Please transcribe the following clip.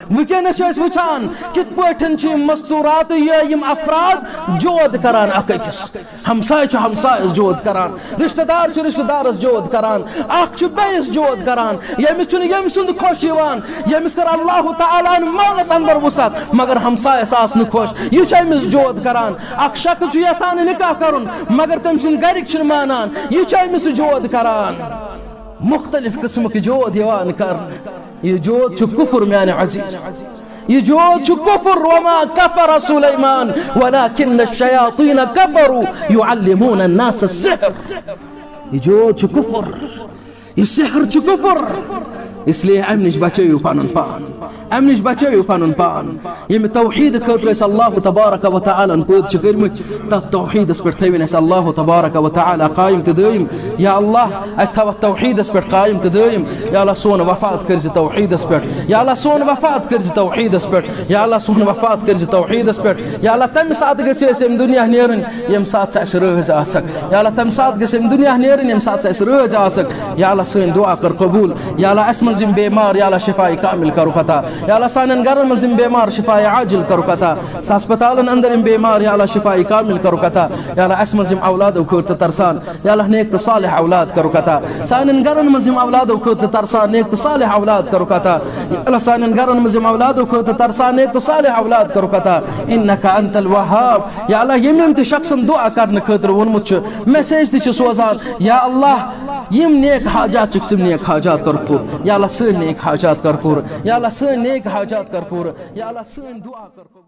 वुकस वुचान कित पे मस्तूरात यम अफराद जोद करान अकिस हमसाय हमसायस जोद करान रिश्तेदार रिश्तेदारस जोद करान बेस जोद करान यमिस सुंद खुश यमिस कर अल्लाह तआला मानस अंदर वसत मगर हमसायस आस न खुश यह अमिस जोद करान शख्स यसान निकाह करुन मगर तम सुंद गरिक मानान यह अमिस जोद करान मुख्तलिफ किस्म की जोद यवान कर ये जोद कुफर म्याने अजीज ये जोद कुफर वमा कफर सुलैमान वलाकिन अश्शयातीन कफरू युअल्लिमून अन्नास अस्सिहर ये जोद कुफर ये सिहर कुफर इसलिए अम नश बचो पन पान अम नश बचो पन पान यम तौहीद खतर अल्लाह तबारक व तआला पद कर्मित तथ तौहीदस पे थविन अल्लाह तबारक व तआला कायम तो दायम या अल्लाह अस थव तौहीदस पे कायम तो दायम या अल्लाह सोन वफात कर तौहीदस पे या अल्लाह सोन वफात कर तौहीदस पे या अल्लाह सोन वफात कर तौहीदस पे या अल्लाह तम सात गम दुनिया नेरन यम सात रज आसक या अल्लाह तम सात गम दुनिया नेरन यम सात रज आसक या अल्लाह सन दुआ कर कबूल या अल्लाह अस मजिम बेमार या अल्लाह शिफाई कामिल करो कता या अल्लाह सानन घर मजिम बेमार शिफाई आजिल करो कता अस्पतालन अंदर बेमार या अल्लाह शिफाई कामिल करो कता या अल्लाह अस मजिम औलाद खत तरसान या अल्लाह नेक तो सालिह औलाद करो कता सानन घर मजिम औलाद खत तरसान नेक तो सालिह औलाद करो कता या अल्लाह सानन घर मजिम औलाद खत तरसान नेक तो सालिह औलाद करो कता इन्नका अंतल वहाब या अल्लाह यम ते शख्सन दुआ करने खतर वोनमुत मैसेज ते सोजान या अल्लाह यम नेक हाजात नेक हाजात कर पूर या अल्लाह सन नेक हाजात कर पूर या अल्लाह सन नेक हाजात कर पूर या अल्लाह सन दुआ कर